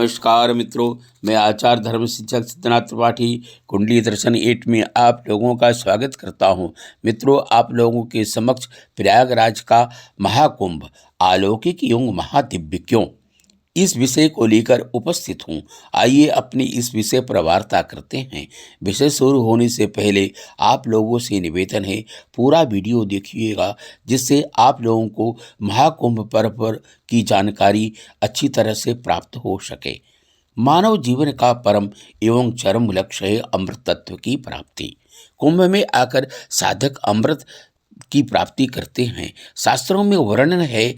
नमस्कार मित्रों, मैं आचार्य धर्म शिक्षक सिद्धनाथ त्रिपाठी कुंडली दर्शन 8 में आप लोगों का स्वागत करता हूं। मित्रों, आप लोगों के समक्ष प्रयागराज का महाकुंभ अलौकिक एवं महादिव्य क्यों, इस विषय को लेकर उपस्थित हूं। आइए अपनी इस विषय पर वार्ता करते हैं। विषय शुरू होने से पहले आप लोगों से निवेदन है, पूरा वीडियो देखिएगा, जिससे आप लोगों को महाकुंभ पर्व की जानकारी अच्छी तरह से प्राप्त हो सके। मानव जीवन का परम एवं चरम लक्ष्य है अमृत तत्व की प्राप्ति। कुंभ में आकर साधक अमृत की प्राप्ति करते हैं। शास्त्रों में वर्णन है,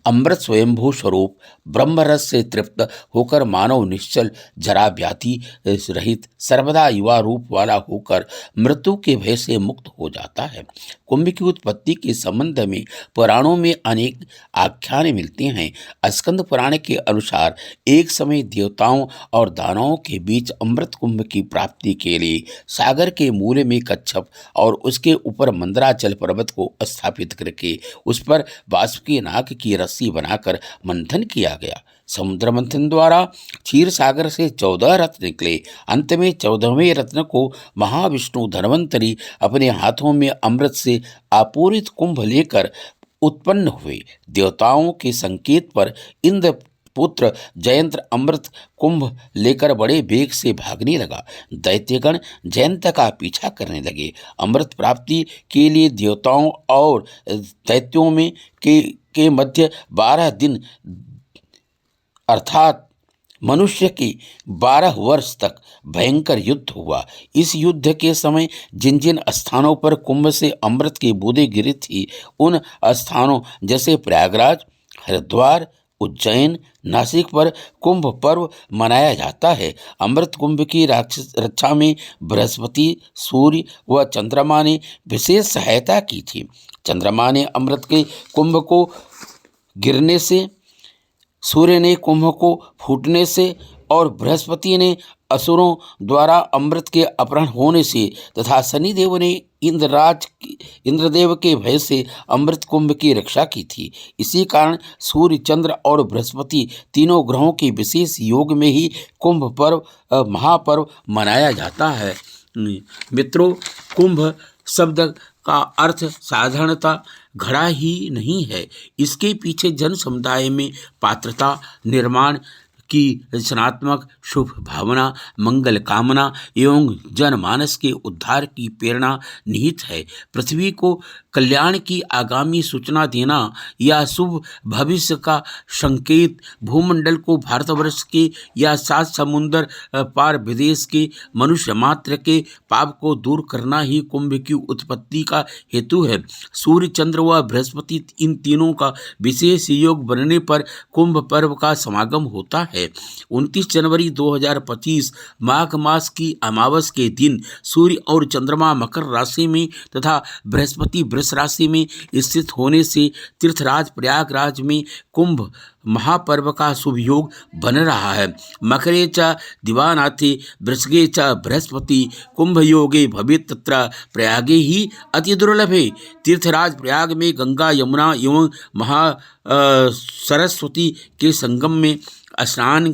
अमृत स्वयंभू स्वरूप ब्रह्म रस से तृप्त होकर मानव निश्चल जरा व्याधि रहित सर्वदा युवा रूप वाला होकर मृत्यु के भय से मुक्त हो जाता है। कुंभ की उत्पत्ति के संबंध में पुराणों में अनेक आख्यान मिलते हैं। स्कंद पुराण के अनुसार एक समय देवताओं और दानवों के बीच अमृत कुंभ की प्राप्ति के लिए सागर के मूल में कच्छप और उसके ऊपर मंदराचल पर्वत को स्थापित करके उस पर वासुकी नाग की रस्सी बनाकर मंथन किया गया। समुद्र मंथन द्वारा क्षीर सागर से 14 रत्न निकले। अंत में 14वें रत्न को महाविष्णु धन्वंतरी अपने हाथों में अमृत से आपूरित कुंभ लेकर उत्पन्न हुए। देवताओं के संकेत पर इंद्र पुत्र जयंत अमृत कुंभ लेकर बड़े वेग से भागने लगा। दैत्यगण जयंत का पीछा करने लगे। अमृत प्राप्ति के लिए देवताओं और दैत्यों में के मध्य 12 दिन अर्थात मनुष्य के 12 वर्ष तक भयंकर युद्ध हुआ। इस युद्ध के समय जिन जिन स्थानों पर कुंभ से अमृत की बूंदें गिरी थी, उन स्थानों जैसे प्रयागराज, हरिद्वार, उज्जैन, नासिक पर कुंभ पर्व मनाया जाता है। अमृत कुंभ की रक्षा में बृहस्पति, सूर्य व चंद्रमा ने विशेष सहायता की थी। चंद्रमा ने अमृत के कुंभ को गिरने से, सूर्य ने कुंभ को फूटने से और बृहस्पति ने असुरों द्वारा अमृत के अपहरण होने से तथा शनिदेव ने इंद्रदेव के भय से अमृत कुंभ की रक्षा की थी। इसी कारण सूर्य, चंद्र और बृहस्पति तीनों ग्रहों के विशेष योग में ही कुंभ पर्व महापर्व मनाया जाता है। मित्रों, कुंभ शब्द का अर्थ साधारणतः घड़ा ही नहीं है। इसके पीछे जन समुदाय में पात्रता, निर्माण की रचनात्मक शुभ भावना, मंगल कामना एवं जनमानस के उद्धार की प्रेरणा निहित है। पृथ्वी को कल्याण की आगामी सूचना देना या शुभ भविष्य का संकेत, भूमंडल को भारतवर्ष के या 7 समुंदर पार विदेश के मनुष्य मात्र के पाप को दूर करना ही कुंभ की उत्पत्ति का हेतु है। सूर्य, चंद्र व बृहस्पति, इन तीनों का विशेष योग बनने पर कुंभ पर्व का समागम होता है। 29 जनवरी 2025 माघ मास की अमावस के दिन सूर्य और चंद्रमा मकर राशि में तथा बृहस्पति वृष राशि में स्थित होने से तीर्थराज प्रयागराज में कुंभ महापर्व का शुभ योग बन रहा है। मकरे च दिवानाथे वृषगे च बृहस्पति कुंभ योगे भवेत् तत्र प्रयागे ही अति दुर्लभे। तीर्थराज प्रयाग में गंगा, यमुना एवं सरस्वती के संगम में स्नान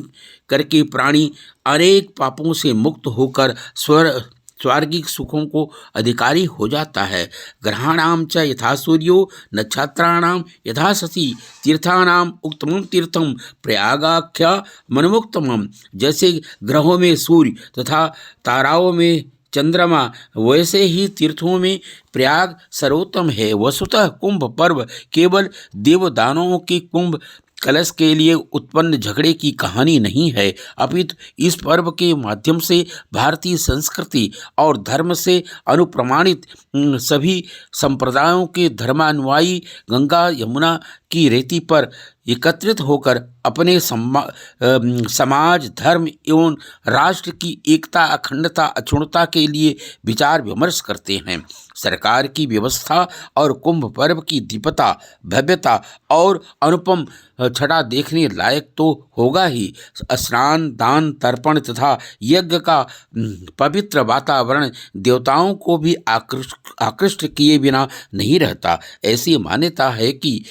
करके प्राणी अनेक पापों से मुक्त होकर स्वर्गिक सुखों को अधिकारी हो जाता है। ग्रहाणाम च यथा सूर्यो, नक्षत्राणाम यथा शशि, तीर्थानाम उत्तमम तीर्थम प्रयागाख्या मनमुक्तमम। जैसे ग्रहों में सूर्य तथा ताराओं में चंद्रमा, वैसे ही तीर्थों में प्रयाग सर्वोत्तम है। वस्तुतः कुंभ पर्व केवल देवदानवों के कुंभ कलश के लिए उत्पन्न झगड़े की कहानी नहीं है, अपितु इस पर्व के माध्यम से भारतीय संस्कृति और धर्म से अनुप्रमाणित सभी संप्रदायों के धर्मानुयायी गंगा यमुना की रेती पर एकत्रित होकर अपने समाज, धर्म एवं राष्ट्र की एकता, अखंडता, अक्षुण्णता के लिए विचार विमर्श करते हैं। सरकार की व्यवस्था और कुंभ पर्व की दिव्यता, भव्यता और अनुपम छटा देखने लायक तो होगा ही। स्नान, दान, तर्पण तथा यज्ञ का पवित्र वातावरण देवताओं को भी आकृष्ट किए बिना नहीं रहता। ऐसी मान्यता है कि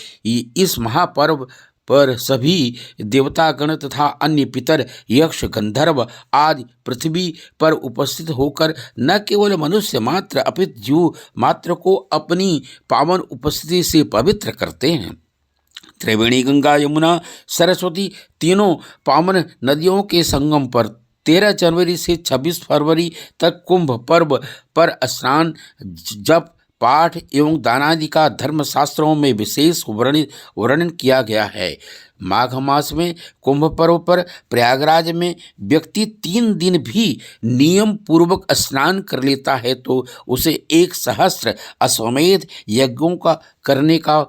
इस महापर्व पर सभी देवतागण तथा अन्य पितर यक्ष गंधर्व आदि पृथ्वी पर उपस्थित होकर न केवल मनुष्य मात्र अपितु जीव मात्र को अपनी पावन उपस्थिति से पवित्र करते हैं। त्रिवेणी गंगा यमुना सरस्वती तीनों पावन नदियों के संगम पर 13 जनवरी से 26 फरवरी तक कुंभ पर्व पर स्नान, जप, पाठ एवं दानादि का धर्मशास्त्रों में विशेष वर्णन किया गया है। माघ मास में कुंभ पर्व पर प्रयागराज में व्यक्ति 3 दिन भी नियम पूर्वक स्नान कर लेता है तो उसे 1 सहस्त्र अश्वमेध यज्ञों का करने का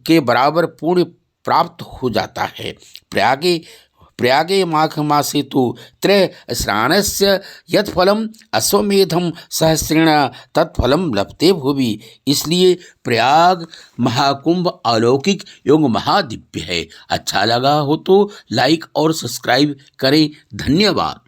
के बराबर पुण्य प्राप्त हो जाता है। प्रयागे माघ मासे तो त्रय स्नानस्य यत्फलम अश्वमेधम सहस्रेण तत्फलम लभते भुवि। इसलिए प्रयाग महाकुंभ अलौकिक एवं महादिव्य है। अच्छा लगा हो तो लाइक और सब्सक्राइब करें। धन्यवाद।